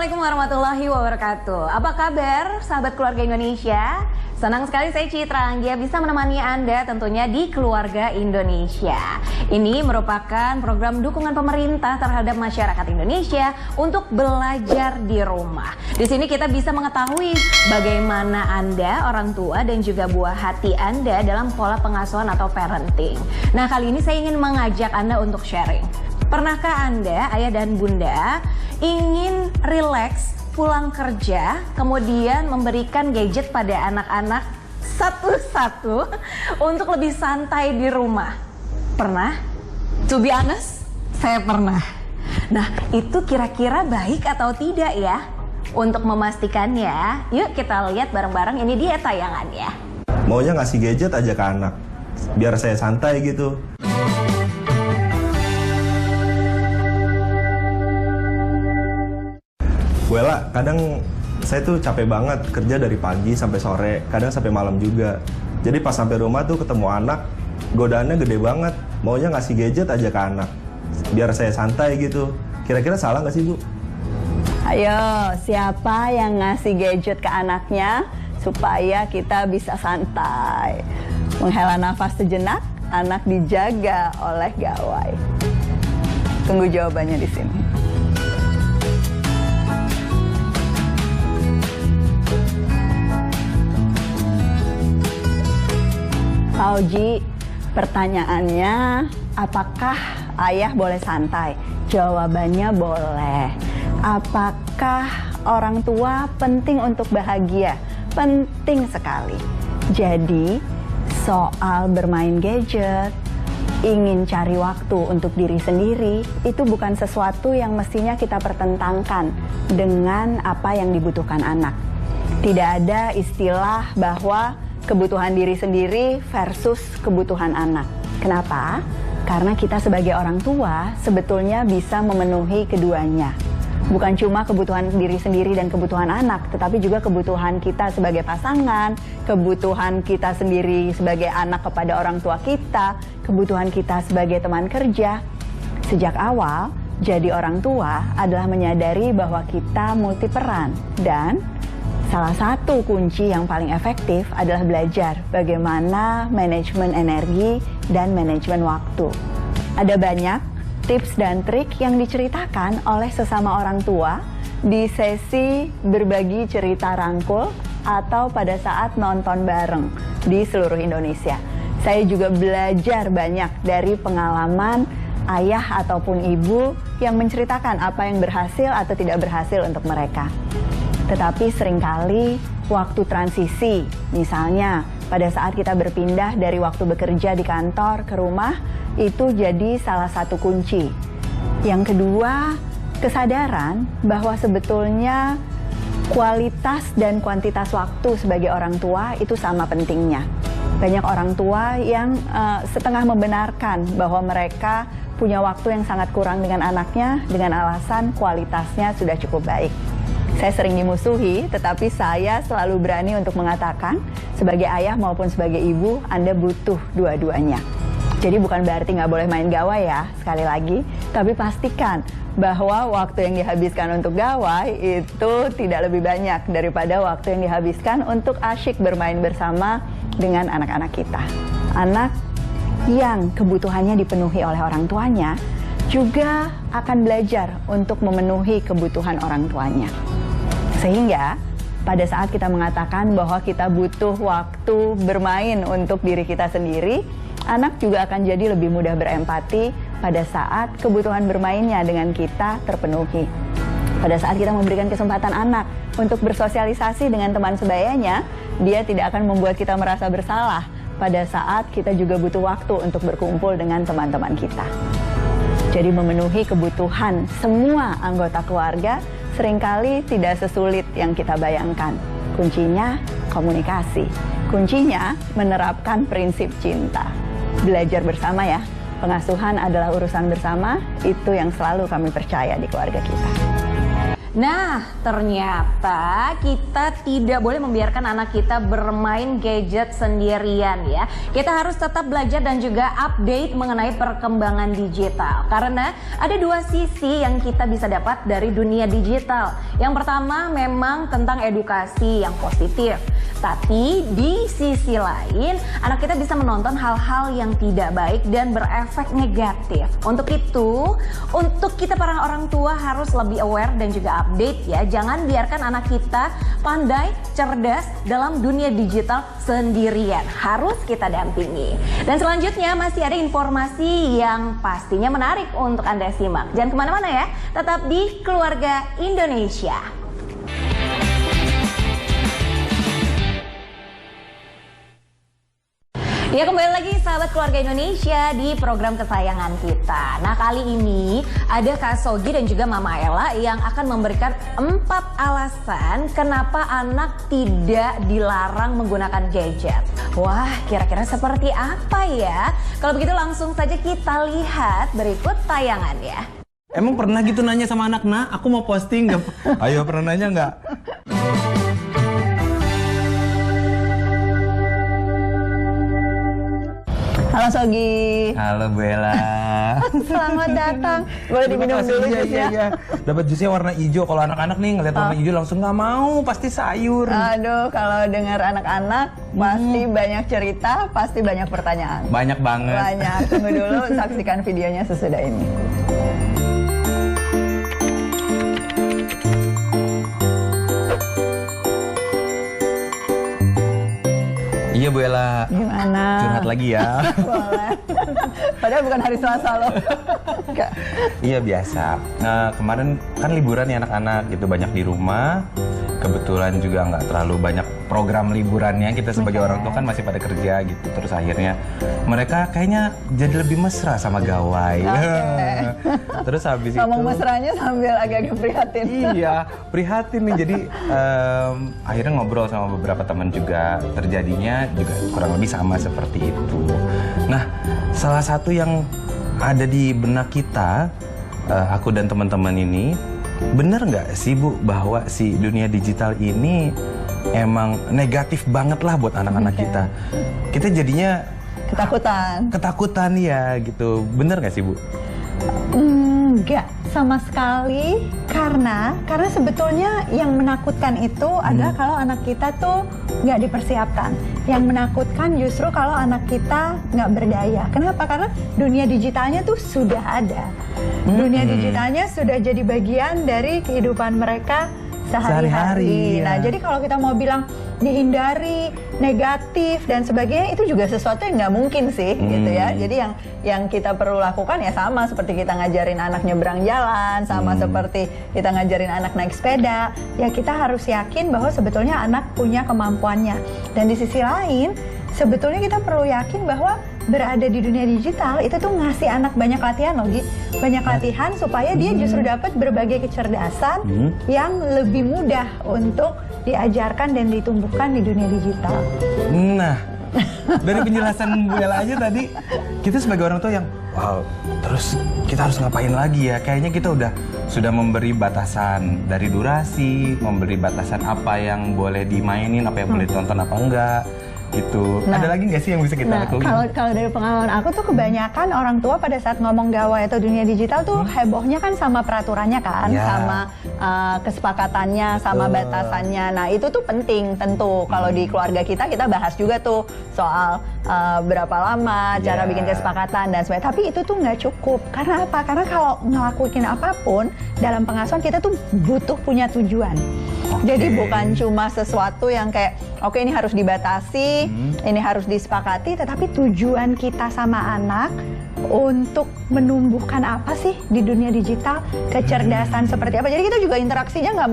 Assalamualaikum warahmatullahi wabarakatuh. Apa kabar sahabat keluarga Indonesia? Senang sekali saya Citra Anggia bisa menemani Anda tentunya di Keluarga Indonesia. Ini merupakan program dukungan pemerintah terhadap masyarakat Indonesia untuk belajar di rumah. Di sini kita bisa mengetahui bagaimana Anda, orang tua dan juga buah hati Anda dalam pola pengasuhan atau parenting. Nah, kali ini saya ingin mengajak Anda untuk sharing. Pernahkah Anda, ayah dan bunda, ingin rileks pulang kerja, kemudian memberikan gadget pada anak-anak satu-satu untuk lebih santai di rumah? Pernah? To be honest, saya pernah. Nah, itu kira-kira baik atau tidak ya? Untuk memastikannya, yuk kita lihat bareng-bareng, ini dia tayangannya. Maunya ngasih gadget aja ke anak, biar saya santai gitu. Wela, kadang saya tuh capek banget kerja dari pagi sampai sore, kadang sampai malam juga. Jadi pas sampai rumah tuh ketemu anak, godaannya gede banget. Maunya ngasih gadget aja ke anak, biar saya santai gitu. Kira-kira salah nggak sih, Bu? Ayo, siapa yang ngasih gadget ke anaknya supaya kita bisa santai? Menghela nafas sejenak, anak dijaga oleh gawai. Tunggu jawabannya di sini. Fauji, pertanyaannya, apakah ayah boleh santai? Jawabannya boleh. Apakah orang tua penting untuk bahagia? Penting sekali. Jadi, soal bermain gadget, ingin cari waktu untuk diri sendiri, itu bukan sesuatu yang mestinya kita pertentangkan dengan apa yang dibutuhkan anak. Tidak ada istilah bahwa kebutuhan diri sendiri versus kebutuhan anak. Kenapa? Karena kita sebagai orang tua sebetulnya bisa memenuhi keduanya. Bukan cuma kebutuhan diri sendiri dan kebutuhan anak, tetapi juga kebutuhan kita sebagai pasangan, kebutuhan kita sendiri sebagai anak kepada orang tua kita, kebutuhan kita sebagai teman kerja. Sejak awal, jadi orang tua adalah menyadari bahwa kita multiperan dan salah satu kunci yang paling efektif adalah belajar bagaimana manajemen energi dan manajemen waktu. Ada banyak tips dan trik yang diceritakan oleh sesama orang tua di sesi berbagi cerita rangkul atau pada saat nonton bareng di seluruh Indonesia. Saya juga belajar banyak dari pengalaman ayah ataupun ibu yang menceritakan apa yang berhasil atau tidak berhasil untuk mereka. Tetapi seringkali waktu transisi, misalnya pada saat kita berpindah dari waktu bekerja di kantor ke rumah, itu jadi salah satu kunci. Yang kedua, kesadaran bahwa sebetulnya kualitas dan kuantitas waktu sebagai orang tua itu sama pentingnya. Banyak orang tua yang setengah membenarkan bahwa mereka punya waktu yang sangat kurang dengan anaknya dengan alasan kualitasnya sudah cukup baik. Saya sering dimusuhi, tetapi saya selalu berani untuk mengatakan sebagai ayah maupun sebagai ibu, Anda butuh dua-duanya. Jadi bukan berarti nggak boleh main gawai ya, sekali lagi. Tapi pastikan bahwa waktu yang dihabiskan untuk gawai itu tidak lebih banyak daripada waktu yang dihabiskan untuk asyik bermain bersama dengan anak-anak kita. Anak yang kebutuhannya dipenuhi oleh orang tuanya juga akan belajar untuk memenuhi kebutuhan orang tuanya. Sehingga pada saat kita mengatakan bahwa kita butuh waktu bermain untuk diri kita sendiri, anak juga akan jadi lebih mudah berempati pada saat kebutuhan bermainnya dengan kita terpenuhi. Pada saat kita memberikan kesempatan anak untuk bersosialisasi dengan teman sebayanya, dia tidak akan membuat kita merasa bersalah pada saat kita juga butuh waktu untuk berkumpul dengan teman-teman kita. Jadi memenuhi kebutuhan semua anggota keluarga seringkali tidak sesulit yang kita bayangkan. Kuncinya komunikasi. Kuncinya menerapkan prinsip cinta. Belajar bersama ya. Pengasuhan adalah urusan bersama, itu yang selalu kami percaya di keluarga kita. Nah, ternyata kita tidak boleh membiarkan anak kita bermain gadget sendirian ya. Kita harus tetap belajar dan juga update mengenai perkembangan digital. Karena ada dua sisi yang kita bisa dapat dari dunia digital. Yang pertama memang tentang edukasi yang positif. Tapi di sisi lain, anak kita bisa menonton hal-hal yang tidak baik dan berefek negatif. Untuk itu, untuk kita para orang tua harus lebih aware dan juga update ya. Jangan biarkan anak kita pandai, cerdas dalam dunia digital sendirian. Harus kita dampingi. Dan selanjutnya masih ada informasi yang pastinya menarik untuk Anda simak. Jangan kemana-mana ya, tetap di Keluarga Indonesia. Ya, kembali lagi sahabat Keluarga Indonesia di program kesayangan kita. Nah, kali ini ada Kak Sogi dan juga Mama Ella yang akan memberikan 4 alasan kenapa anak tidak dilarang menggunakan gadget. Wah, kira-kira seperti apa ya? Kalau begitu langsung saja kita lihat berikut tayangan ya. Emang pernah gitu nanya sama anak, "Nah, aku mau posting nggak?" Ayo, pernah nanya nggak? Halo Sogi. Halo Bu Ella. Selamat datang. Boleh diminum dulu jusnya? Iya. Dapat jusnya warna hijau. Kalau anak-anak nih ngeliat warna hijau langsung nggak mau, pasti sayur. Aduh, kalau dengar anak-anak pasti banyak cerita, pasti banyak pertanyaan. Banyak banget. Banyak. Tunggu dulu, saksikan videonya sesudah ini. Iya Bu Ella. Gimana? Curhat lagi ya. Boleh. Padahal bukan hari Selasa loh. Enggak. Iya biasa. Nah, kemarin kan liburan ya anak-anak gitu, banyak di rumah. Kebetulan juga nggak terlalu banyak program liburannya. Kita sebagai orang tua kan masih pada kerja gitu. Terus akhirnya mereka kayaknya jadi lebih mesra sama gawai. Terus habis Ngomong itu mesranya sambil agak-agak prihatin. iya, prihatin nih. Jadi akhirnya ngobrol sama beberapa teman juga. Terjadinya juga kurang lebih sama seperti itu. Nah, salah satu yang ada di benak kita, aku dan teman-teman ini, benar nggak sih Bu bahwa si dunia digital ini emang negatif banget lah buat anak-anak kita? Kita jadinya ketakutan ya gitu. Bener nggak sih Bu? Enggak sama sekali, karena sebetulnya yang menakutkan itu adalah kalau anak kita tuh nggak dipersiapkan. Yang menakutkan justru kalau anak kita nggak berdaya. Kenapa? Karena dunia digitalnya tuh sudah ada. Dunia digitalnya sudah jadi bagian dari kehidupan mereka sehari-hari. Nah, jadi kalau kita mau bilang dihindari, negatif dan sebagainya, itu juga sesuatu yang nggak mungkin sih, gitu ya. Jadi yang kita perlu lakukan ya sama seperti kita ngajarin anak nyebrang jalan, sama seperti kita ngajarin anak naik sepeda. Ya kita harus yakin bahwa sebetulnya anak punya kemampuannya. Dan di sisi lain, sebetulnya kita perlu yakin bahwa berada di dunia digital itu tuh ngasih anak banyak latihan loh, banyak latihan supaya dia justru dapat berbagai kecerdasan yang lebih mudah untuk diajarkan dan ditumbuhkan di dunia digital. Nah, dari penjelasan Bu Ella aja tadi, kita sebagai orang tua yang wow, terus kita harus ngapain lagi ya? Kayaknya kita sudah memberi batasan dari durasi, memberi batasan apa yang boleh dimainin, apa yang boleh ditonton, apa enggak. Gitu. Nah, ada lagi nggak sih yang bisa kita lakukan? Kalau dari pengalaman aku tuh kebanyakan orang tua pada saat ngomong gawai atau dunia digital tuh hebohnya kan sama peraturannya kan, sama kesepakatannya, sama batasannya. Nah itu tuh penting tentu. Kalau di keluarga kita bahas juga tuh soal berapa lama, cara bikin kesepakatan dan sebagainya. Tapi itu tuh nggak cukup. Karena apa? Karena kalau ngelakuin apapun dalam pengasuhan kita tuh butuh punya tujuan. Jadi bukan cuma sesuatu yang kayak oke, ini harus dibatasi, ini harus disepakati, tetapi tujuan kita sama anak untuk menumbuhkan apa sih di dunia digital, kecerdasan seperti apa. Jadi kita juga interaksinya nggak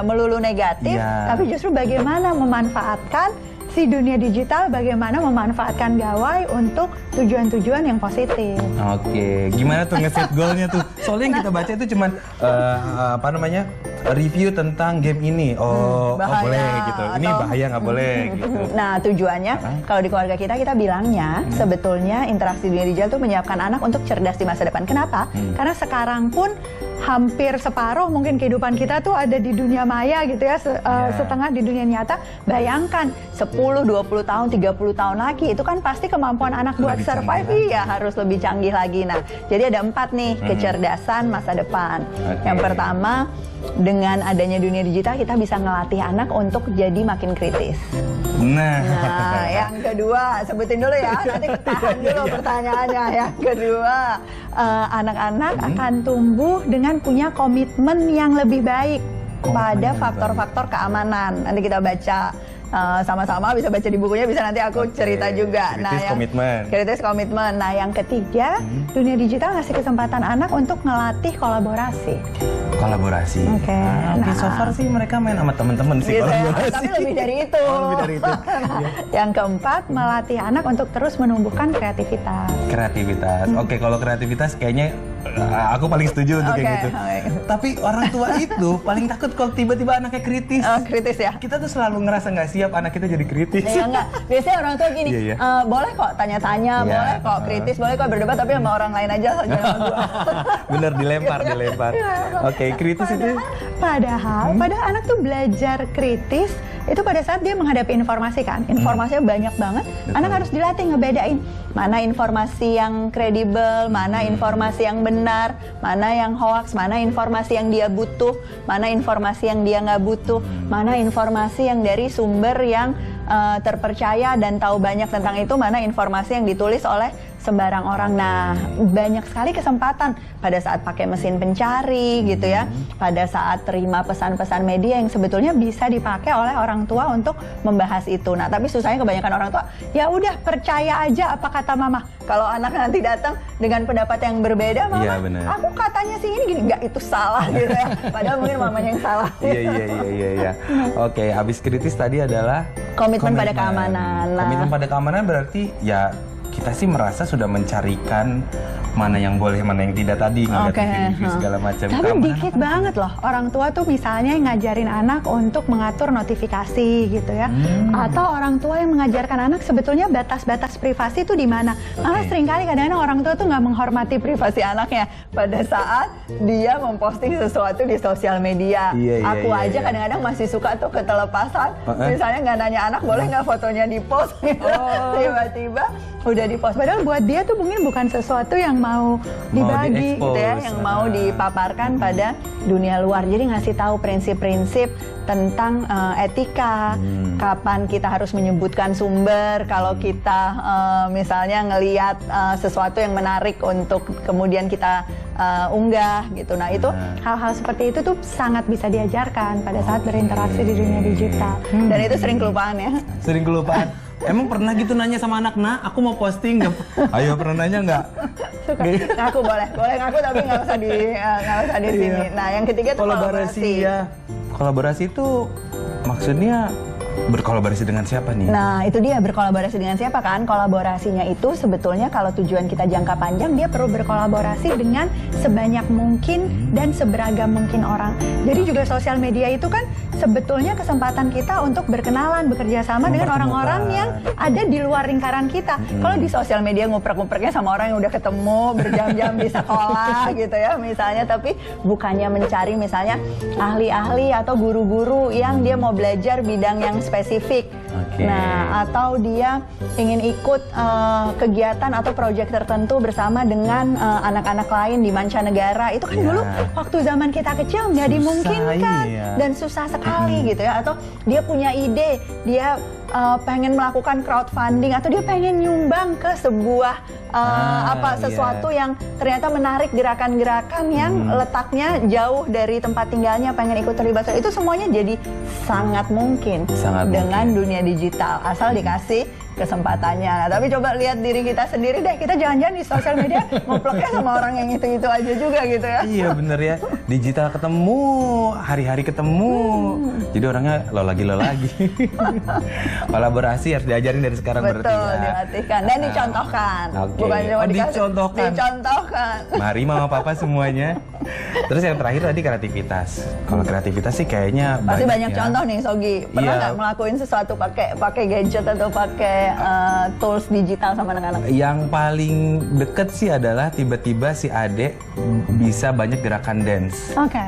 melulu negatif, tapi justru bagaimana memanfaatkan si dunia digital, bagaimana memanfaatkan gawai untuk tujuan-tujuan yang positif. Oke, gimana tuh nge-set goalnya tuh? Soalnya yang kita baca itu cuman review tentang game ini. Oh, bahaya, boleh gitu. Ini atau- bahaya nggak boleh gitu. Nah, tujuannya kalau di keluarga kita bilangnya sebetulnya interaksi dunia digital itu menyiapkan anak untuk cerdas di masa depan. Kenapa? Karena sekarang pun hampir separuh mungkin kehidupan kita tuh ada di dunia maya gitu ya, setengah di dunia nyata. Bayangkan 10, 20 tahun, 30 tahun lagi itu kan pasti kemampuan anak buat Lebih survive canggih iya harus lebih canggih lagi. Nah, jadi ada 4 nih kecerdasan masa depan. Oke. Yang pertama, dengan adanya dunia digital kita bisa ngelatih anak untuk jadi makin kritis. Nah, Nah, yang kedua, sebutin dulu ya, nanti tahan dulu pertanyaannya. Yang kedua, anak-anak akan tumbuh dengan punya komitmen yang lebih baik pada faktor-faktor keamanan. Nanti kita baca sama-sama, bisa baca di bukunya, bisa nanti aku cerita juga. Kritis komitmen. Kritis komitmen. Nah, yang ketiga, dunia digital ngasih kesempatan anak untuk ngelatih kolaborasi. kolaborasi. Oke. Oke, so far sih mereka main sama teman-teman sih Gitu ya, kolaborasi. tapi lebih dari itu. Oh, lebih dari itu. Yang keempat, melatih anak untuk terus menumbuhkan kreativitas. Kreativitas. Oke, kalau kreativitas kayaknya aku paling setuju untuk kayak Oke, gitu. oke. Tapi orang tua itu paling takut kalau tiba-tiba anaknya kritis. Oh, kritis ya? Kita tuh selalu ngerasa nggak siap anak kita jadi kritis. Ya enggak, biasanya orang tua gini, Iya, iya. boleh kok tanya-tanya, Iya, boleh kok kritis, boleh kok berdebat, tapi sama orang lain aja, jangan sama gua. Bener, dilempar. Oke, kritis itu. Padahal anak tuh belajar kritis itu pada saat dia menghadapi informasi kan, informasinya banyak banget, anak harus dilatih ngebedain mana informasi yang kredibel, mana informasi yang benar, mana yang hoax, mana informasi yang dia butuh, mana informasi yang dia nggak butuh, mana informasi yang dari sumber yang terpercaya dan tahu banyak tentang itu, mana informasi yang ditulis oleh sembarang orang. Nah, banyak sekali kesempatan pada saat pakai mesin pencari gitu ya, pada saat terima pesan-pesan media yang sebetulnya bisa dipakai oleh orang tua untuk membahas itu. Nah, tapi susahnya kebanyakan orang tua, ya udah percaya aja apa kata mama. Kalau anak nanti datang dengan pendapat yang berbeda, mama, Iya, benar. aku katanya sih ini gini, enggak, itu salah gitu ya. Padahal mungkin mamanya yang salah. Iya. Oke, habis kritis tadi adalah Komitmen pada keamanan. Nah, Komitmen pada keamanan berarti ya kita sih merasa sudah mencarikan mana yang boleh, mana yang tidak tadi, ngeliat Oke, review segala macam. Tapi Keamanan dikit banget loh orang tua tuh misalnya yang ngajarin anak untuk mengatur notifikasi gitu ya, atau orang tua yang mengajarkan anak sebetulnya batas-batas privasi itu di mana. Malah seringkali kadang-kadang orang tua tuh nggak menghormati privasi anaknya pada saat dia memposting sesuatu di sosial media. Iya, Aku iya, aja iya. kadang-kadang masih suka tuh ketelepasan, misalnya nggak nanya anak boleh nggak fotonya di post, tiba-tiba udah di post. Padahal buat dia tuh mungkin bukan sesuatu yang mau dibagi gitu ya, di-expose. yang mau dipaparkan pada dunia luar. Jadi ngasih tahu prinsip-prinsip tentang etika, kapan kita harus menyebutkan sumber kalau kita misalnya ngelihat sesuatu yang menarik untuk kemudian kita unggah gitu. Nah, itu hal-hal seperti itu tuh sangat bisa diajarkan pada saat berinteraksi di dunia digital. Dan itu sering kelupaan ya. Sering kelupaan. Emang pernah gitu nanya sama anak, nah aku mau posting nggak? Ayo, pernah nanya nggak? Suka. Ngaku boleh ngaku tapi nggak usah di sini. Nah, yang ketiga tuh kolaborasi. Ya. Kolaborasi itu maksudnya berkolaborasi dengan siapa nih? Nah, itu dia, berkolaborasi dengan siapa kan? Kolaborasinya itu sebetulnya kalau tujuan kita jangka panjang, dia perlu berkolaborasi dengan sebanyak mungkin dan seberagam mungkin orang. Jadi juga sosial media itu kan sebetulnya kesempatan kita untuk berkenalan, bekerja sama dengan orang-orang yang ada di luar lingkaran kita. Kalau di sosial media nguprek-ngupreknya sama orang yang udah ketemu berjam-jam di sekolah gitu ya misalnya, tapi bukannya mencari misalnya ahli-ahli atau guru-guru yang dia mau belajar bidang yang spesifik. Oke. Nah, atau dia ingin ikut kegiatan atau proyek tertentu bersama dengan anak-anak lain di mancanegara. Itu kan Iya. dulu waktu zaman kita kecil nggak Susah, dimungkinkan iya. dan susah sekali gitu ya. Atau dia punya ide, dia pengen melakukan crowdfunding atau dia pengen nyumbang ke sebuah sesuatu yang ternyata menarik, gerakan-gerakan yang letaknya jauh dari tempat tinggalnya, pengen ikut terlibat. Itu semuanya jadi sangat mungkin Sangat dengan dunia digital asal dikasih kesempatannya. Nah, tapi coba lihat diri kita sendiri deh, kita jangan-jangan di sosial media nguploadnya sama orang yang itu-itu aja juga gitu ya. Iya bener ya, digital ketemu, hari-hari ketemu, jadi orangnya lo lagi. Kolaborasi harus diajarin dari sekarang berarti Betul, ya. dilatihkan dan dicontohkan. Oke. Bukan cuma dikasih, dicontohkan. dicontohkan. Mari mama papa semuanya. Terus yang terakhir tadi kreativitas. Kalau kreativitas sih kayaknya Pasti banyak ya. contoh nih Sogi. Pernah Iya. nggak ngelakuin sesuatu pakai gadget atau pakai tools digital sama anak-anak? Yang paling deket sih adalah tiba-tiba si adek bisa banyak gerakan dance. Oke.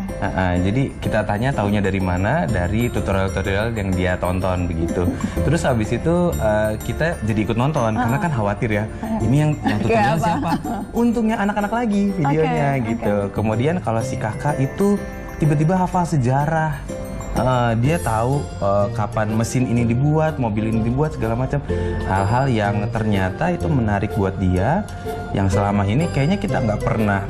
Jadi kita tanya taunya dari mana, dari tutorial-tutorial yang dia tonton begitu. Terus habis itu kita jadi ikut nonton karena kan khawatir ya. Ini yang tutorial Kayak apa? siapa? Untungnya anak-anak lagi videonya Oke, gitu. Kemudian kalau si kakak itu tiba-tiba hafal sejarah. Dia tahu kapan mesin ini dibuat, mobil ini dibuat, segala macam hal-hal yang ternyata itu menarik buat dia, yang selama ini kayaknya kita nggak pernah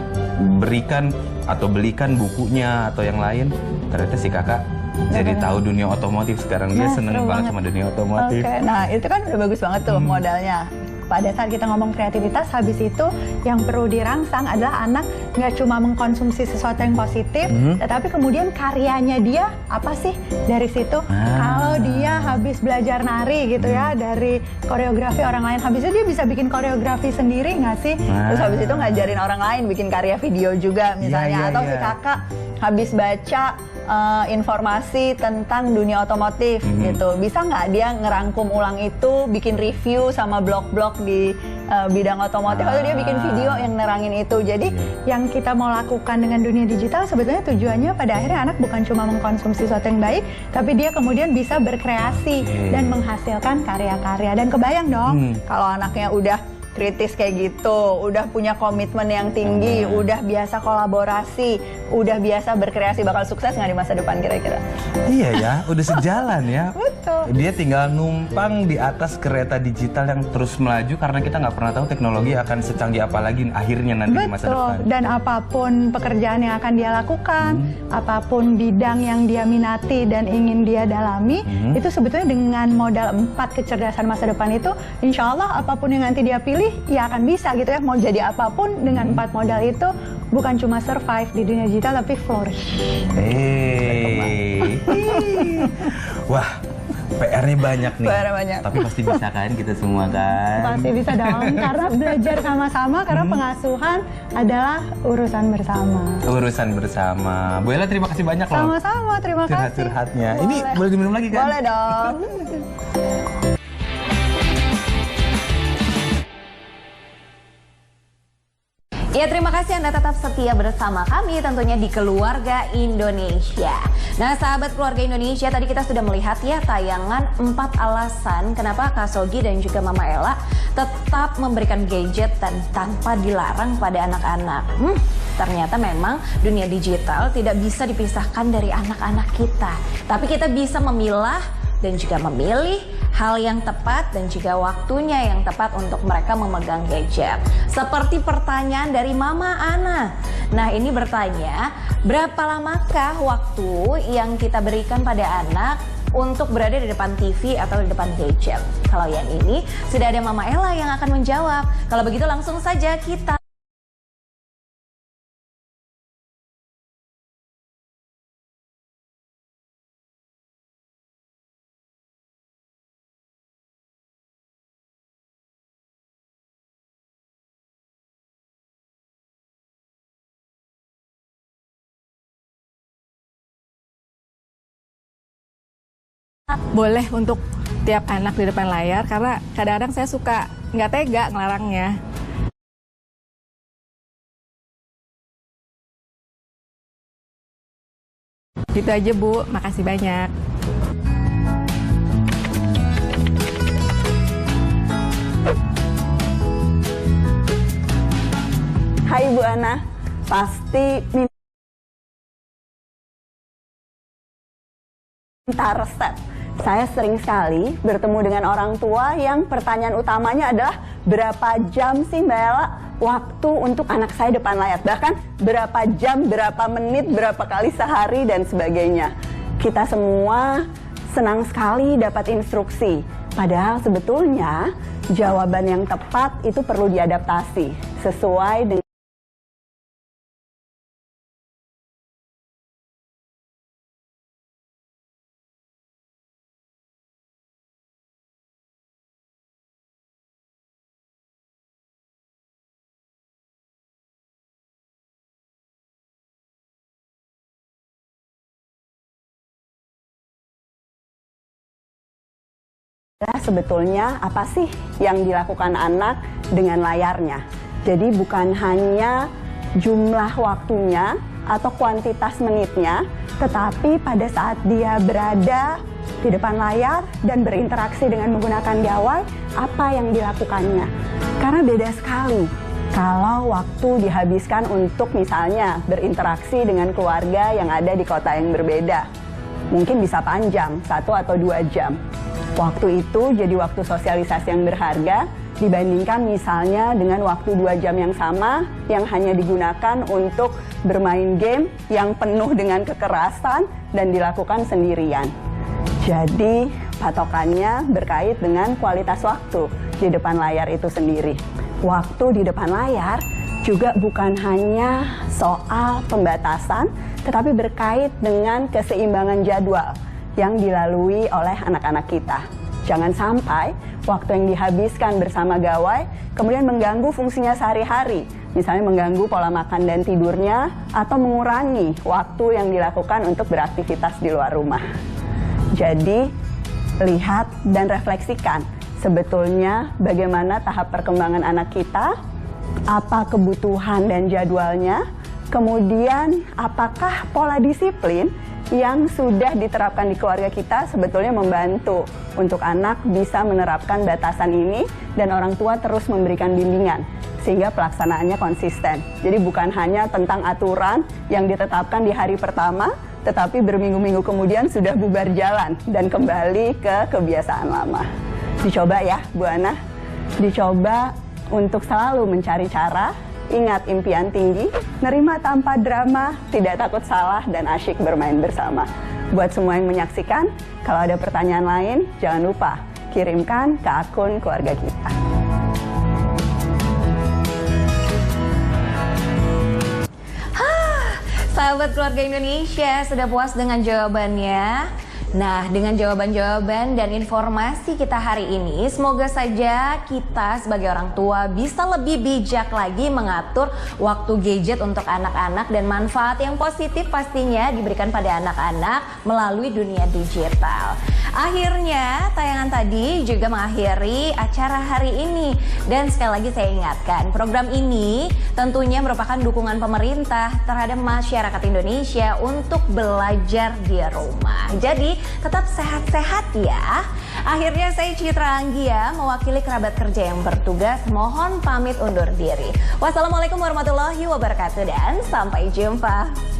berikan atau belikan bukunya atau yang lain. Ternyata si kakak jadi tahu dunia otomotif sekarang. Dia Nah, seneng seru banget banget. sama dunia otomotif. Oke, nah itu kan udah bagus banget tuh modalnya. Pada saat kita ngomong kreativitas, habis itu yang perlu dirangsang adalah anak nggak cuma mengkonsumsi sesuatu yang positif, tetapi kemudian karyanya dia apa sih dari situ. Kalau dia habis belajar nari gitu ya, dari koreografi orang lain, habis itu dia bisa bikin koreografi sendiri nggak sih? Terus habis itu ngajarin orang lain bikin karya video juga misalnya. Iya, Atau iya. si kakak habis baca informasi tentang dunia otomotif gitu. Bisa nggak dia ngerangkum ulang itu, bikin review sama blog-blog di bidang otomotif, atau dia bikin video yang nerangin itu. Jadi Yang kita mau lakukan dengan dunia digital sebetulnya tujuannya pada akhirnya anak bukan cuma mengkonsumsi sesuatu yang baik, tapi dia kemudian bisa berkreasi dan menghasilkan karya-karya. Dan kebayang dong, kalau anaknya udah kritis kayak gitu, udah punya komitmen yang tinggi, udah biasa kolaborasi, udah biasa berkreasi, bakal sukses nggak di masa depan kira-kira? Iya ya, udah sejalan ya. Betul. Dia tinggal numpang di atas kereta digital yang terus melaju karena kita nggak pernah tahu teknologi akan secanggih apa lagi akhirnya nanti di masa Betul, depan. dan apapun pekerjaan yang akan dia lakukan, apapun bidang yang dia minati dan ingin dia dalami, itu sebetulnya dengan modal 4 kecerdasan masa depan itu, insya Allah apapun yang nanti dia pilih, ya akan bisa gitu ya, mau jadi apapun dengan 4 modal itu, bukan cuma survive di dunia digital, tapi flourish. Wah, PR-nya banyak nih. PR-nya banyak. Tapi pasti bisa kan kita semua kan? Pasti bisa dong, karena belajar sama-sama, karena pengasuhan adalah urusan bersama. Urusan bersama. Bu Ella terima kasih banyak loh. Sama-sama, terima kasih. Curhat-curhatnya. Ini boleh diminum lagi kan? Boleh dong. Ya, terima kasih Anda tetap setia bersama kami tentunya di Keluarga Indonesia. Nah, sahabat Keluarga Indonesia, tadi kita sudah melihat ya tayangan 4 alasan kenapa Kak Sogi dan juga Mama Ella tetap memberikan gadget dan tanpa dilarang pada anak-anak. Ternyata memang dunia digital tidak bisa dipisahkan dari anak-anak kita. Tapi kita bisa memilah dan juga memilih hal yang tepat dan juga waktunya yang tepat untuk mereka memegang gadget. Seperti pertanyaan dari Mama Ana. Nah, ini bertanya, berapa lamakah waktu yang kita berikan pada anak untuk berada di depan TV atau di depan gadget? Kalau yang ini, sudah ada Mama Ella yang akan menjawab. Kalau begitu langsung saja kita boleh untuk tiap anak di depan layar, karena kadang-kadang saya suka nggak tega ngelarangnya. Gitu aja Bu, makasih banyak. Hai Bu Ana, pasti minta resep. Saya sering sekali bertemu dengan orang tua yang pertanyaan utamanya adalah berapa jam sih Mbak Ella waktu untuk anak saya depan layar. Bahkan berapa jam, berapa menit, berapa kali sehari dan sebagainya. Kita semua senang sekali dapat instruksi. Padahal sebetulnya jawaban yang tepat itu perlu diadaptasi sesuai dengan sebetulnya apa sih yang dilakukan anak dengan layarnya. Jadi bukan hanya jumlah waktunya atau kuantitas menitnya, tetapi pada saat dia berada di depan layar dan berinteraksi dengan menggunakan gawai, apa yang dilakukannya. Karena beda sekali kalau waktu dihabiskan untuk misalnya berinteraksi dengan keluarga yang ada di kota yang berbeda. Mungkin bisa panjang, 1 atau 2 jam. Waktu itu jadi waktu sosialisasi yang berharga dibandingkan misalnya dengan waktu 2 jam yang sama yang hanya digunakan untuk bermain game yang penuh dengan kekerasan dan dilakukan sendirian. Jadi patokannya berkait dengan kualitas waktu di depan layar itu sendiri. Waktu di depan layar juga bukan hanya soal pembatasan, tetapi berkait dengan keseimbangan jadwal yang dilalui oleh anak-anak kita. Jangan sampai waktu yang dihabiskan bersama gawai kemudian mengganggu fungsinya sehari-hari, misalnya mengganggu pola makan dan tidurnya atau mengurangi waktu yang dilakukan untuk beraktivitas di luar rumah. Jadi, lihat dan refleksikan sebetulnya bagaimana tahap perkembangan anak kita, apa kebutuhan dan jadwalnya, kemudian apakah pola disiplin yang sudah diterapkan di keluarga kita sebetulnya membantu untuk anak bisa menerapkan batasan ini dan orang tua terus memberikan bimbingan sehingga pelaksanaannya konsisten. Jadi bukan hanya tentang aturan yang ditetapkan di hari pertama, tetapi berminggu-minggu kemudian sudah bubar jalan dan kembali ke kebiasaan lama. Dicoba ya Bu Ana, dicoba untuk selalu mencari cara. Ingat impian tinggi, nerima tanpa drama, tidak takut salah, dan asyik bermain bersama. Buat semua yang menyaksikan, kalau ada pertanyaan lain, jangan lupa kirimkan ke akun keluarga kita. Sahabat keluarga Indonesia, sudah puas dengan jawabannya? Nah, dengan jawaban-jawaban dan informasi kita hari ini, semoga saja kita sebagai orang tua bisa lebih bijak lagi mengatur waktu gadget untuk anak-anak dan manfaat yang positif pastinya diberikan pada anak-anak melalui dunia digital. Akhirnya, tayangan tadi juga mengakhiri acara hari ini. Dan sekali lagi saya ingatkan, program ini tentunya merupakan dukungan pemerintah terhadap masyarakat Indonesia untuk belajar di rumah. Jadi, tetap sehat-sehat ya. Akhirnya saya Citra Anggia mewakili kerabat kerja yang bertugas mohon pamit undur diri. Wassalamualaikum warahmatullahi wabarakatuh dan sampai jumpa.